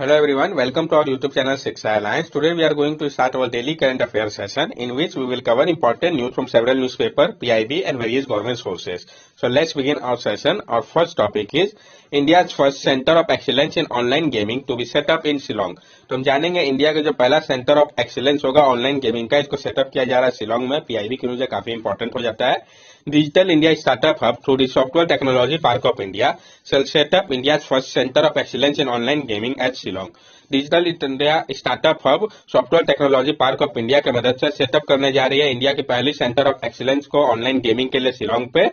Hello everyone, welcome to our YouTube channel Shiksha Alliance. Today we are going to start our daily current affairs session in which we will cover important news from several newspapers, PIB and various government sources. So let's begin our session. Our first topic is India's first center of excellence in online gaming to be set up in Shillong. तो हम जानेंगे India का जो पहला centre of excellence होगा online gaming का, इसको setup किया जा रहा है शिलोंग में। पीआईबी की न्यूज काफी इंपॉर्टेंट हो जाता है। Digital India startup hub through the software technology park of India shall set up India's first center of excellence in online gaming at Shillong. Digital India startup hub software technology park of India की मदद से setup करने जा रही है India की पहली centre of excellence को ऑनलाइन गेमिंग के लिए शिलोंग पे।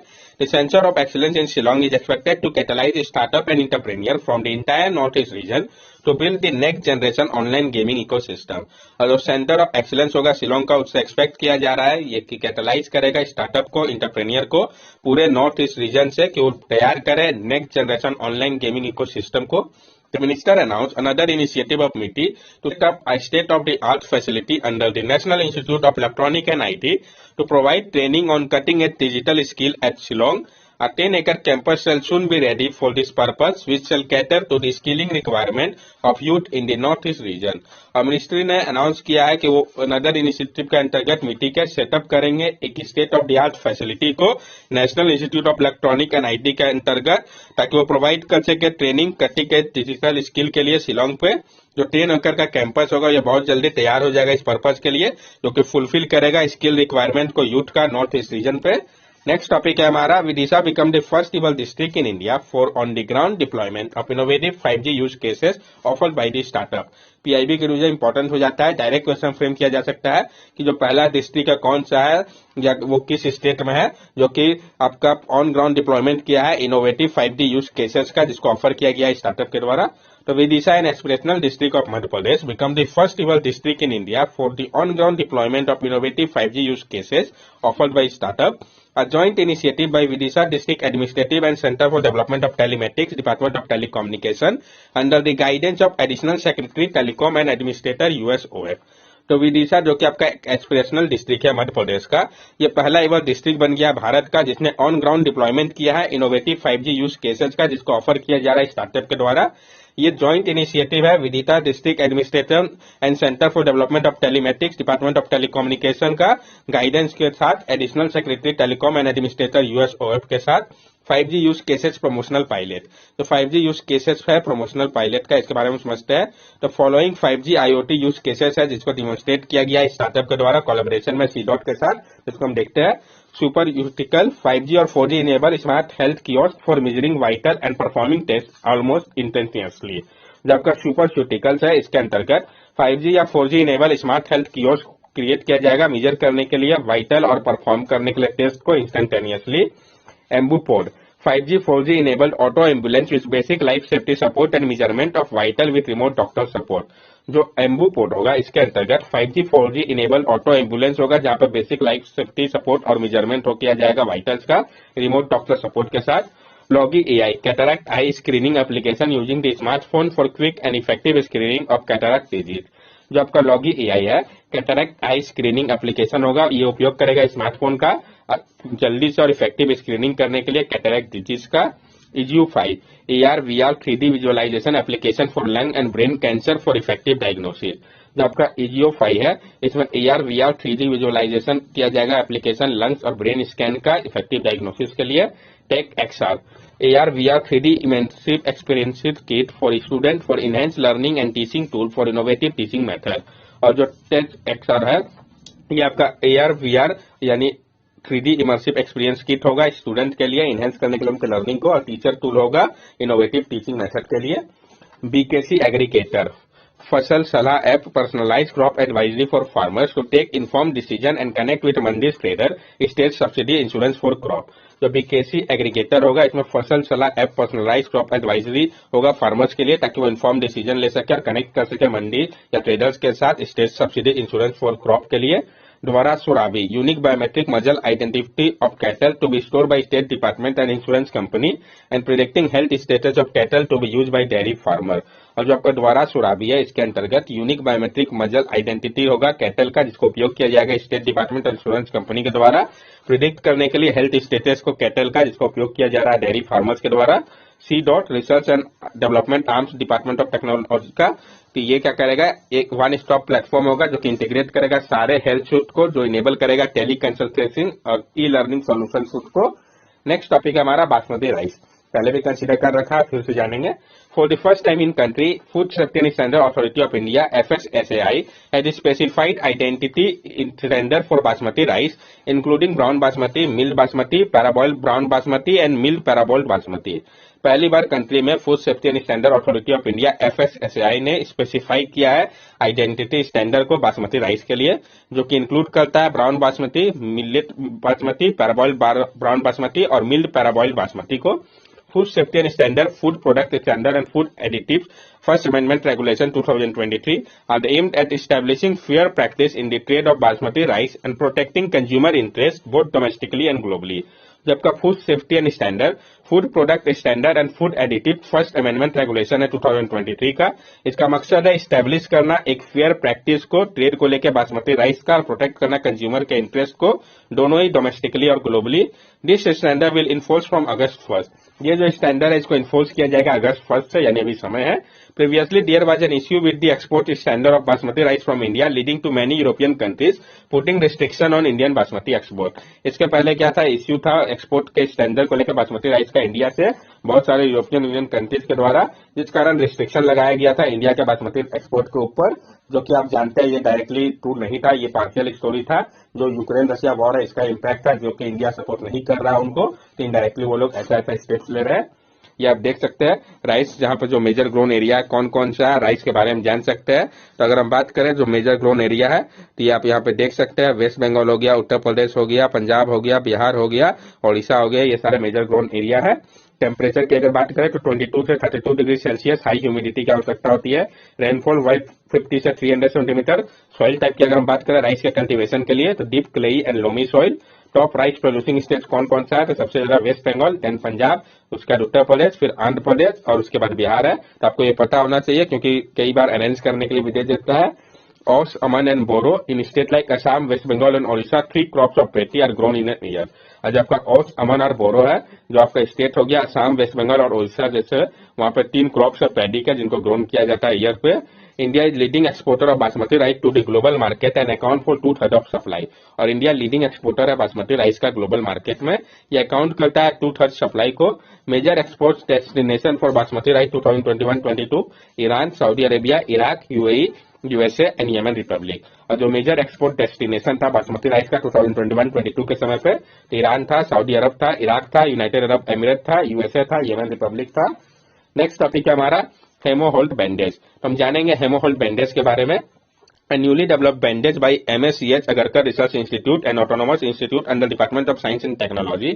The centre of excellence in Shillong is expected to catalyse startup and entrepreneur from the entire north east region to build the next generation online gaming ecosystem. और जो centre of excellence होगा शिलोंग का, उससे expect किया जा रहा है ये कि कैटलाइज करेगा स्टार्टअप को, इंटरप्रेन्योर को पूरे नॉर्थ ईस्ट रीजन से कि वो तैयार करे next generation online gaming ecosystem को। The minister announced another initiative of MITI to set up a state-of-the-art facility under the National Institute of Electronics and IT to provide training on cutting-edge digital skill at Shillong. A 10-acre campus shall soon be ready for this purpose, which shall cater to the skilling requirement of youth in the North-East region. और ministry ने announce किया है कि वो another initiative के अंतर्गत मिट्टी के सेटअप करेंगे एक state of the art facility को national institute of electronic and IT के अंतर्गत, ताकि वो प्रोवाइड कर सके training cutting edge digital skill के लिए शिलोंग पे। जो 10 एकड़ का कैंपस होगा ये बहुत जल्दी तैयार हो जाएगा इस पर्पज के लिए, जो कि फुलफिल करेगा स्किल रिक्वायरमेंट को यूथ का नॉर्थ ईस्ट रीजन पे। नेक्स्ट टॉपिक है हमारा Vidisha become the first इवर district in India for on the ground deployment of innovative 5G use cases offered by the startup. PIB के न्यूज इंपॉर्टेंट हो जाता है। Direct question frame किया जा सकता है कि जो पहला डिस्ट्रिक्ट है कौन सा है या वो किस स्टेट में है जो कि आपका ऑन ग्राउंड डिप्लॉयमेंट किया है इनोवेटिव 5G यूज केसेस का, जिसको ऑफर किया गया है स्टार्टअप के द्वारा। तो Vidisha N aspirational district of Madhya Pradesh become the first इवर district in India for the on ground deployment of innovative 5G use cases offered by startup. A joint initiative by Vidisha District Administrative and Center for Development of Telematics, Department of Telecommunication, under the guidance of Additional Secretary Telecom and Administrator USOF. तो विदिशा जो कि आपका aspirational district है मध्य प्रदेश का, ये पहला ever district बन गया भारत का जिसने ऑन ग्राउंड डिप्लॉयमेंट किया है इनोवेटिव 5G यूज केसेस का, जिसको ऑफर किया जा रहा है स्टार्टअप के द्वारा। ये जॉइंट इनिशिएटिव है Vidisha district administration and centre for development of telematics department of telecommunication का गाइडेंस के साथ additional secretary telecom and administrator USOF के साथ 5G use cases promotional pilot. तो 5G यूज केसेस है प्रमोशनल पायलट का, इसके बारे में समझते हैं। तो following 5G IoT use cases है जिसको डिमोन्स्ट्रेट किया गया है स्टार्टअप के द्वारा कोलैबोरेशन में सीडॉट के साथ, जिसको हम देखते हैं। सुपर यूटिकल 5G और 4G enable smart health kiosk for measuring vital and performing test almost instantaneously. जो आपका सुपर यूटिकल्स है इसके अंतर्गत 5G या 4G enable smart health kiosk create किया जाएगा मेजर करने के लिए वाइटल और परफॉर्म करने के लिए टेस्ट को instantaneously. एम्बूपोड 5G 4G enabled auto ambulance with basic life safety support and measurement of vital with remote doctor support। जो एम्बूपोड होगा इसके अंतर्गत 5G 4G enable auto ambulance होगा जहां पर बेसिक लाइफ सेफ्टी सपोर्ट और मेजरमेंट हो किया जाएगा वाइटल्स का रिमोट डॉक्टर सपोर्ट के साथ। लॉगी AI cataract I screening application using the smartphone for quick and effective screening of cataract disease. जो आपका लॉगी AI है कैटरैक्ट आई स्क्रीनिंग एप्लीकेशन होगा, ये उपयोग करेगा स्मार्टफोन का जल्दी से और इफेक्टिव स्क्रीनिंग करने के लिए कैटरैक्ट डिजीज का। EGU5 AR VR 3D visualisation application for lung and brain cancer for effective diagnosis. जो आपका EGU5 है इसमें AR VR 3D विजुअलाइजेशन किया जाएगा एप्लीकेशन लंग्स और ब्रेन स्कैन का इफेक्टिव डायग्नोसिस के लिए। Tech XR AR VR 3D immersive experience kit for student for enhance learning and teaching tool for innovative teaching method. और जो टेक XR है ये आपका AR VR यानी 3D इमर्सिव एक्सपीरियंस किट होगा स्टूडेंट के लिए इनहेंस करने के लिए उनके लर्निंग को, और टीचर टूल होगा इनोवेटिव टीचिंग मेथड के लिए। BKC एग्रीगेटर फसल सलाह app personalise crop advisory for farmers to take informed decision and connect with mandi trader state subsidy insurance for crop. जो BKC एग्रीगेटर होगा इसमें फसल सलाह ऐप पर्सनलाइज क्रॉप एडवाइजरी होगा फार्मर्स के लिए, ताकि वो इन्फॉर्म डिसीजन ले सके और कनेक्ट कर सके मंडी या ट्रेडर्स के साथ state subsidy insurance for crop के लिए। द्वारा Surabhi unique biometric muzzle identity of cattle to be store by state department and insurance company and predicting health status of cattle to be use by dairy farmer. और जो आपका द्वारा सुराबी है इसके अंतर्गत यूनिक बायोमेट्रिक मजल आइडेंटिटी होगा cattle का, जिसको उपयोग किया जाएगा स्टेट डिपार्टमेंट और इंश्योरेंस कंपनी के द्वारा प्रिडिक्ट करने के लिए हेल्थ स्टेटस को कैटल का, जिसको उपयोग किया जा रहा है डेयरी फार्मर्स के द्वारा। C dot research and development arms department of technology का। तो ये क्या करेगा, एक वन स्टॉप प्लेटफॉर्म होगा जो कि इंटीग्रेट करेगा सारे हेल्थ सूट को, जो इनेबल करेगा टेली कंसल्टेशन और ई लर्निंग सोल्यूशन सूट को। नेक्स्ट टॉपिक है हमारा बासमती राइस। पहले भी कंसीडर कर रखा, फिर से जानेंगे। For the first time in country, food safety and standard authority of India (FSSAI) has specified identity standard for basmati rice, including brown basmati, milled basmati, parboiled brown basmati and milled parboiled basmati। पहली बार country में food safety and standard authority of India (FSSAI) ने specify किया है identity standard को basmati rice के लिए, जो कि इंक्लूड करता है brown basmati, millet basmati, parboiled brown basmati और मिल्ड पैराबॉइल्ड बासमती को। Food Safety and Standard, Food Product Standard and Food Additives First Amendment Regulation 2023 are aimed at establishing fair practice in the trade of basmati rice and protecting consumer interests both domestically and globally। जबकि food safety and standard, food product standard and food additive first amendment regulation है 2023 का। इसका मकसद है establish करना एक fair practice को trade को लेकर बासमती राइस का, और प्रोटेक्ट करना कंज्यूमर के इंटरेस्ट को, दोनों ही डोमेस्टिकली और globally. This standard will enforce from अगस्त 1। ये जो स्टैंडर्ड है इसको इन्फोर्स किया जाएगा अगस्त 1 से, यानी अभी समय है। Previously, there was an issue with the export standard of basmati rice from India, leading to many European countries putting restriction on Indian basmati export। इसके पहले क्या था, इश्यू था एक्सपोर्ट के स्टैंडर्ड को लेकर बासमती राइस का इंडिया से बहुत सारे यूरोपियन यूनियन कंट्रीज के द्वारा, जिस कारण रिस्ट्रिक्शन लगाया गया था इंडिया के बासमती एक्सपोर्ट के ऊपर, जो कि आप जानते हैं ये डायरेक्टली ट्रू नहीं था, ये पार्शियल स्टोरी था। जो यूक्रेन रशिया वॉर है इसका इम्पैक्ट था, जो कि इंडिया सपोर्ट नहीं कर रहा उनको, तो इनडायरेक्टली वो लोग ऐसा स्टेप्स ले रहे हैं। ये आप देख सकते हैं राइस, जहां पर जो मेजर ग्रोन एरिया है कौन कौन सा है, राइस के बारे में जान सकते हैं। तो अगर हम बात करें जो मेजर ग्रोन एरिया है, तो ये आप यहाँ पे देख सकते हैं, वेस्ट बंगाल हो गया, उत्तर प्रदेश हो गया, पंजाब हो गया, बिहार हो गया, ओडिशा हो गया, ये सारे मेजर ग्रोन एरिया है। टेम्परेचर की अगर बात करें तो 22 से 32 डिग्री सेल्सियस हाई ह्यूमिडिटी की आवश्यकता होती है। रेनफॉल 50 से 300 सेंटीमीटर। सॉइल टाइप की अगर हम बात करें राइस के कल्टीवेशन के लिए, तो deep clayey and loamy soil. Top rice producing state कौन कौन सा है, तो सबसे ज्यादा वेस्ट बंगाल, देन पंजाब, उसके बाद उत्तर प्रदेश, फिर आंध्र प्रदेश और उसके बाद बिहार है। तो आपको ये पता होना चाहिए, क्योंकि कई बार अरेंज करने के लिए भी दे देता है। Oats, Aman and Boro in state like Assam, West Bengal and Odisha, 3 crops of paddy are grown in a year। और जब आपका ओट्स, अमन और बोरो है, जो आपका स्टेट हो गया असम, वेस्ट बंगाल और ओडिशा जैसे, वहां पर 3 क्रॉप्स ऑफ पैडी का जिनको ग्रोन किया जाता है ईयर पे। India is leading exporter of basmati rice to the global market and account for 2/3 of supply. और इंडिया लीडिंग एक्सपोर्टर है बासमती राइस का ग्लोबल मार्केट में, ये अकाउंट करता है 2/3 सप्लाई को। Major export destination for basmati rice 2021-22 Iran, Saudi Arabia, Iraq, UAE, USA and Yemen republic. और जो मेजर एक्सपोर्ट डेस्टिनेशन था बासमती राइस का 2021-22 के समय पे, तो ईरान था, सऊदी अरब था, इराक था, यूनाइटेड अरब एमिरेट था, यूएसए था, येमेन रिपब्लिक था। नेक्स्ट टॉपिक है हमारा हेमोहोल्ट बैंडेज। तो हम जानेंगे हेमोहोल्ट बैंडेज के बारे में। A newly developed bandage by MSCH Agarkar Research Institute, an autonomous institute under Department of Science and Technology,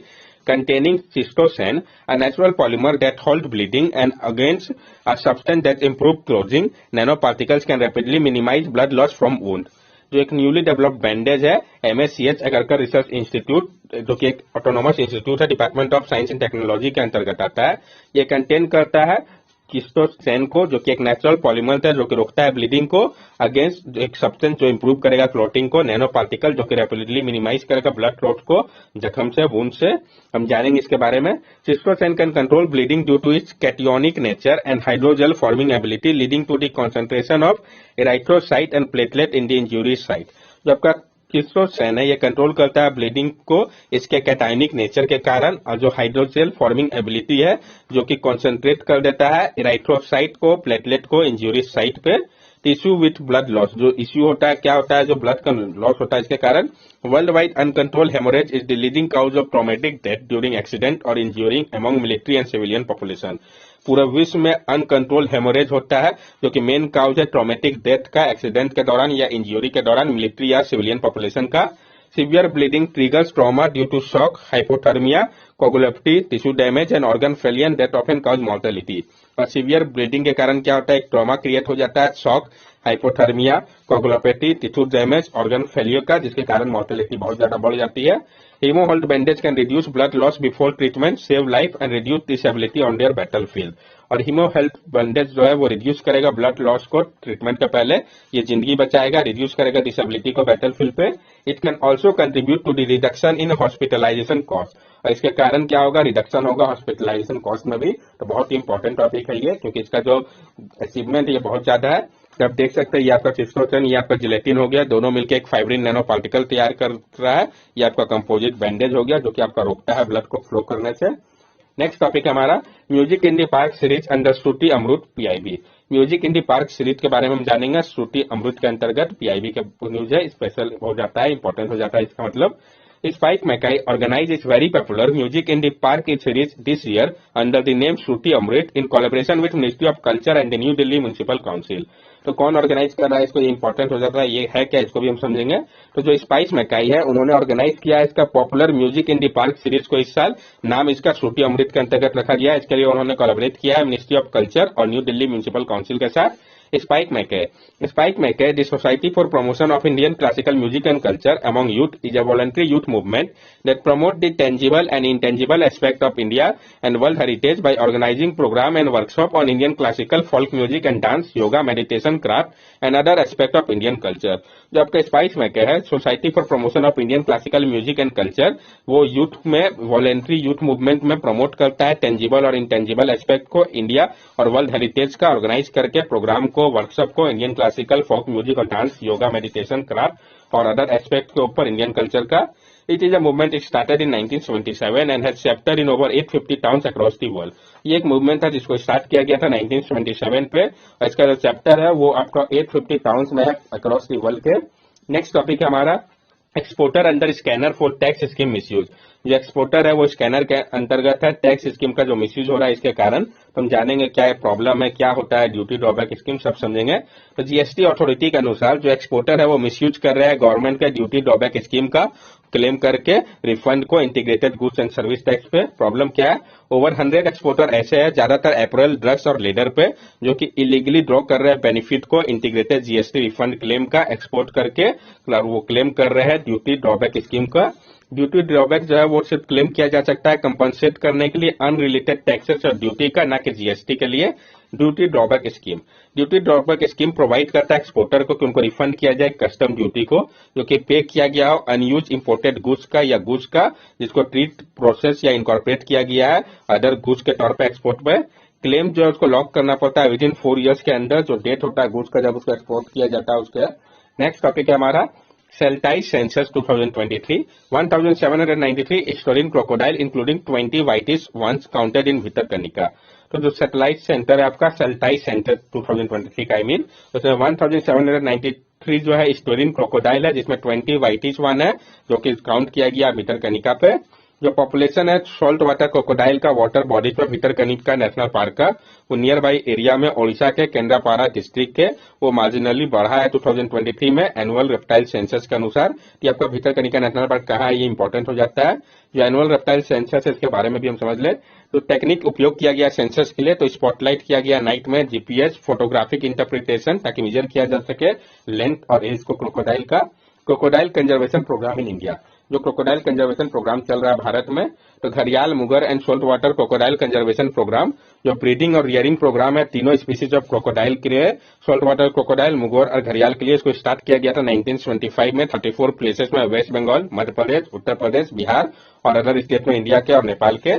containing cystosan, a natural polymer that halts bleeding, and against a substance that improves clotting, nanoparticles can rapidly minimize blood loss from wound। जो एक newly developed bandage है MSCH Agarkar research institute, जो कि एक autonomous institute है department of science and technology के अंतर्गत आता है। ये कंटेन करता है किस्टोसैन को, जो कि एक नेचुरल पॉलीमर है जो कि रोकता है ब्लीडिंग को, अगेंस्ट एक सब्सटेंस जो इंप्रूव करेगा क्लॉटिंग को, नैनो पार्टिकल जो कि रैपिडली मिनिमाइज करेगा ब्लड क्लॉट को जख्म से, वुंड से। हम जानेंगे इसके बारे में। Chitosan can control bleeding due to its cationic nature and hydrogel forming ability, leading to the concentration of erythrocyte and platelet in the injury site. जबकि किस्टोसैन है ये कंट्रोल करता है ब्लीडिंग को इसके कैटायनिक नेचर के कारण, और जो हाइड्रोजेल फॉर्मिंग एबिलिटी है जो कि कॉन्सेंट्रेट कर देता है इराइथ्रोसाइट को, प्लेटलेट को इंजुरी साइट पे। टिश्यू विथ ब्लड लॉस, जो इश्यू होता है क्या होता है, जो ब्लड का लॉस होता है इसके कारण। World wide uncontrol hemorrhage is the leading cause of traumatic death during accident और injuring among military and civilian population. पूरे विश्व में अनकंट्रोल हेमोरेज होता है, जो कि मेन काउज है ट्रॉमेटिक डेथ का, एक्सीडेंट के दौरान या इंज्यूरी के दौरान मिलिट्री या सिविलियन पॉपुलेशन का। Severe bleeding triggers trauma due to shock, hypothermia, coagulopathy, tissue damage and organ failure that often cause mortality. और सीवियर ब्लीडिंग के कारण क्या होता है, एक ट्रॉमा क्रिएट हो जाता है, shock, hypothermia, coagulopathy, tissue damage, organ failure का, जिसके कारण मॉर्टेलिटी बहुत ज्यादा बढ़ जाती है। हेमोहोल्ट bandage can reduce blood loss before treatment, save life and reduce disability on their battlefield. और हीमोहेल्थ बैंडेज जो है वो रिड्यूस करेगा ब्लड लॉस को ट्रीटमेंट के पहले, ये जिंदगी बचाएगा, रिड्यूस करेगा डिसेबिलिटी को बैटल फील्ड पे। It can also contribute to the reduction in hospitalisation cost. और इसके कारण क्या होगा, रिडक्शन होगा हॉस्पिटलाइजेशन कॉस्ट में भी। तो बहुत ही इंपॉर्टेंट टॉपिक है ये, क्योंकि इसका जो अचीवमेंट है ये बहुत ज्यादा है। तो आप देख सकते हैं ये आपका सिस्टोचन, ये आपका जिलेटिन हो गया, दोनों मिलकर एक फाइब्रिन नैनो पार्टिकल तैयार कर रहा है। ये आपका कंपोजिट बैंडेज हो गया जो कि आपका रोकता है ब्लड को फ्लो करने से। नेक्स्ट टॉपिक है हमारा music in the park series under Shruti Amrit PIB. Music in the park series के बारे में हम जानेंगे। श्रुति अमृत के अंतर्गत पीआईबी का न्यूज है, स्पेशल हो जाता है, इंपॉर्टेंट हो जाता है। इसका मतलब Spike Mackay organized its very popular Music in the Park series this year under the name Shruti Amrit in collaboration with Ministry of Culture and the New Delhi Municipal Council। तो कौन organise कर रहा है इसको, ये important हो जाता है, ये है क्या, इसको भी हम समझेंगे। तो जो स्पाइस मैकाई है उन्होंने ऑर्गेनाइज किया है इसका popular music in the park series को इस साल। नाम इसका श्रुति अमृत के अंतर्गत रखा गया है। इसके लिए उन्होंने कोलैबोरेट किया है मिनिस्ट्री ऑफ कल्चर और न्यू दिल्ली म्यूनिसिपल काउंसिल के साथ। Spike Mackay, the Society for Promotion of Indian Classical Music and Culture among Youth, is a voluntary youth movement that promotes the tangible and intangible aspect of India and world heritage by organizing program and workshop on Indian classical, folk music and dance, yoga, meditation, craft and other aspect of Indian culture। जो आपका spice मैके है, society for promotion of Indian classical music and culture, वो youth में voluntary youth movement में promote करता है tangible और इंटेंजिबल एस्पेक्ट को इंडिया और वर्ल्ड हेरिटेज का ऑर्गेनाइज करके प्रोग्राम को, वर्कशॉप को इंडियन क्लासिकल, फोक म्यूजिक और डांस, योगा, मेडिटेशन, क्राफ्ट और अदर एस्पेक्ट के ऊपर इंडियन कल्चर का। It is a movement started in 1977 and has chapter in over 850 towns across the world। ये एक मूवमेंट था जिसको स्टार्ट किया गया था 1977 पे, और इसका जो चैप्टर है वो आपका 850 टाउन्स में है अक्रॉस द वर्ल्ड के। नेक्स्ट टॉपिक है हमारा exporter under scanner for tax scheme misuse. जो एक्सपोर्टर है वो स्कैनर के अंतर्गत है, टैक्स स्कीम का जो मिसयूज हो रहा है इसके कारण। तो हम जानेंगे क्या प्रॉब्लम है, क्या होता है, ड्यूटी ड्रॉबैक स्कीम सब समझेंगे। तो जीएसटी अथॉरिटी के अनुसार जो एक्सपोर्टर है वो मिसयूज कर रहा है गवर्नमेंट के ड्यूटी ड्रॉबैक स्कीम का क्लेम करके रिफंड को integrated goods and service tax पे। प्रॉब्लम क्या है, ओवर 100 एक्सपोर्टर ऐसे हैं, ज्यादातर अप्रैल, ड्रग्स और लेदर पे, जो कि इलीगली ड्रॉ कर रहे हैं बेनिफिट को इंटीग्रेटेड जीएसटी रिफंड क्लेम का एक्सपोर्ट करके, वो क्लेम कर रहे हैं ड्यूटी ड्रॉबैक स्कीम का। ड्यूटी ड्रॉबैक जो है वो सिर्फ क्लेम किया जा सकता है कंपनसेट करने के लिए अनरिलेटेड टैक्सेस और ड्यूटी का, ना कि जीएसटी के लिए। ड्यूटी ड्रॉबैक स्कीम प्रोवाइड करता है एक्सपोर्टर को कि उनको रिफंड किया जाए कस्टम ड्यूटी को जो कि पे किया गया हो अनयूज इंपोर्टेड गुड्स का या गुड्स का जिसको ट्रीट, प्रोसेस या इनकॉर्पोरेट किया गया है अदर गुड्स के तौर पर एक्सपोर्ट पे। क्लेम जो है उसको लॉक करना पड़ता है विद इन 4 ईयर्स के अंदर, जो डेट होता है गुड्स का जब उसको एक्सपोर्ट किया जाता है उसके। नेक्स्ट टॉपिक है हमारा Celtite Census 2023, 1793 Historian crocodile including 20 whitish ones counted in Bhitarkanika. तो जो सैटेलाइट सेंटर है आपका सेल्टाइट सेंटर 2023 का, आई मीन उसमें 1793 जो है हिस्टोरियन क्रोकोडाइल है जिसमें 20 व्हाइटिश वन है जो कि काउंट किया गया भितरकनिका पे। जो पॉपुलेशन है सॉल्ट वाटर क्रोकोडाइल का वाटर बॉडीज पर भितरकनिका नेशनल पार्क का, वो नियर बाई एरिया में ओडिशा के केंद्रापाड़ा डिस्ट्रिक्ट के, वो मार्जिनली बढ़ा है 2023 में एनुअल रेप्टाइल सेंसस के अनुसार। कि आपका भितरकनिका नेशनल पार्क कहाँ है ये इंपॉर्टेंट हो जाता है। जो एनुअल रेप्टाइल सेंसस है इसके बारे में भी हम समझ ले। तो टेक्निक उपयोग किया गया सेंसस के लिए, तो स्पॉटलाइट किया गया नाइट में, जीपीएस, फोटोग्राफिक इंटरप्रिटेशन ताकि मेजर किया जा सके लेंथ और एज को क्रोकोडाइल का। Crocodile conservation program in India, जो क्रोकोडाइल कंजर्वेशन प्रोग्राम चल रहा है भारत में, तो घड़ियाल, mugger and salt water crocodile conservation program जो ब्रीडिंग और रियरिंग प्रोग्राम है तीनों स्पीसीज ऑफ क्रोकोडाइल के लिए, सोल्ट वाटर क्रोकोडाइल, मुगर और घड़ियाल के लिए। इसको स्टार्ट किया गया था 1925 में 34 प्लेसेस में, वेस्ट बंगाल, मध्य प्रदेश, उत्तर प्रदेश, बिहार और अदर स्टेट में इंडिया के और नेपाल के।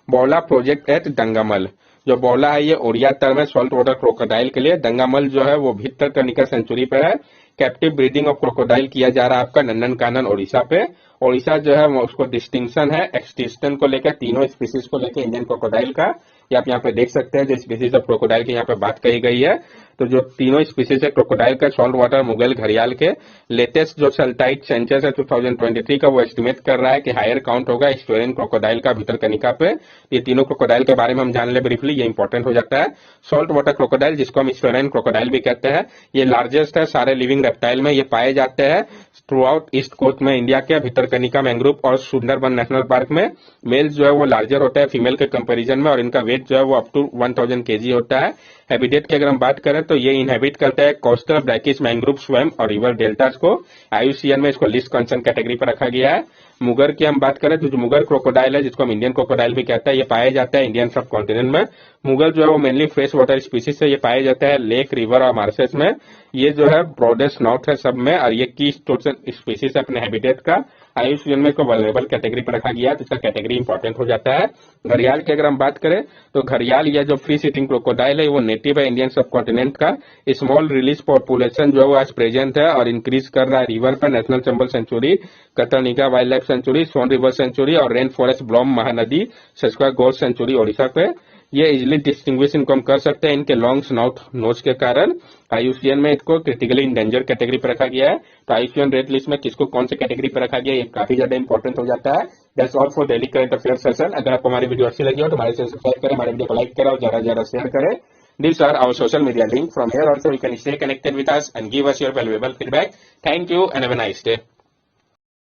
बौला प्रोजेक्ट एट दंगामल, जो बौला है ये ओडिया टर्म है सॉल्ट वाटर क्रोकोडाइल के लिए। दंगामल जो है वो भितरकनिका सेंचुरी पे है। कैप्टिव ब्रीडिंग ऑफ क्रोकोडाइल किया जा रहा है आपका नंदनकानन ओडिशा पे। ओडिशा जो है उसको डिस्टिंक्शन है एक्सटिंक्शन को लेकर, तीनों स्पीसीज को लेकर इंडियन क्रोकोडाइल का। ये आप यहाँ पे देख सकते हैं जो स्पीसीज ऑफ क्रोकोडाइल की यहाँ पे बात कही गई है। तो जो तीनों स्पीसीज है क्रोकोडाइल का, सॉल्ट वाटर, मुगल, घड़ियाल के, लेटेस्ट जो सेल्टाइट सेंसस है 2023 का वो एस्टिमेट कर रहा है कि हायर काउंट होगा हिस्टोरियन क्रोकोडाइल का भितरकनिका पे। ये तीनों क्रोकोडाइल के बारे में हम जान ले ब्रीफली, ये इंपॉर्टेंट हो जाता है। सॉल्ट वाटर क्रोकोडाइल जिसको हम हिस्टोरियन क्रोकोडाइल भी कहते हैं, ये लार्जेस्ट है सारे लिविंग रेप्टाइल में। ये पाए जाते हैं थ्रू आउट ईस्ट कोस्ट में इंडिया के, भितरकनिका मैंग्रोव और सुंदरबन नेशनल पार्क में। मेल्स जो है वो लार्जर होता है फीमेल के कंपेरिजन में और इनका वेट जो है वो अप टू 1000 kg होता है। हैबिटेट की अगर हम बात करें तो ये इनहेबिट करता है कोस्टल ब्रैकिश मैंग्रोव स्वैम्प और रिवर डेल्टास को। आईयूसीएन में इसको लिस्ट कंसर्न कैटेगरी पर रखा गया है। मुगर की हम बात करें तो जो मुगर क्रोकोडाइल है जिसको हम इंडियन क्रोकोडाइल भी कहते हैं, ये पाया जाता है इंडियन सब कॉन्टिनेंट में। मुगर जो है वो मेनली फ्रेश वाटर स्पीसीज है, ये पाया जाता है लेक, रिवर और मार्शेस में। ये जो है ब्रॉडेस्ट नॉर्थ है सब में और ये की स्पीसीज है अपने हैबिटेट का। IUCN में इसको वल्नरेबल कैटेगरी पर रखा गया है, तो इसका कैटेगरी इंपॉर्टेंट हो जाता है। घड़ियाल की अगर हम बात करें तो घड़ियाल या जो फ्री सिटिंग क्रोकोडाइल है वो नेटिव है इंडियन सब कॉन्टिनेंट का। स्मॉल रिलीज पॉपुलेशन जो है वो आज प्रेजेंट है और इंक्रीज कर रहा है रिवर पर। National Chambal sanctuary, Katarnika wild life sanctuary, Son river sanctuary और रेन फॉरेस्ट ब्लॉम महानदी, सचका गोल्ड सेंचुरी ओडिशा पे। ये इजिली डिस्टिंग्विश इनको हम कर सकते हैं इनके लॉन्ग स्नॉट नोज के कारण। IUCN में इसको क्रिटिकली इंडेंजर कैटेगरी पर रखा गया है। तो IUCN रेड लिस्ट में किसको कौन से कैटेगरी पर रखा गया है ये काफी ज्यादा इंपॉर्टेंट हो जाता है। That's all for daily current affair session. अगर आपको हमारी वीडियो अच्छी लगी हो तो हमारे चैनल सब्सक्राइब करें, हमारे वीडियो को लाइक करें और ज्यादा से ज्यादा शेयर करें। These are our social media link. From here also you can stay connected with us and give us your valuable feedback. Thank you and have a nice day.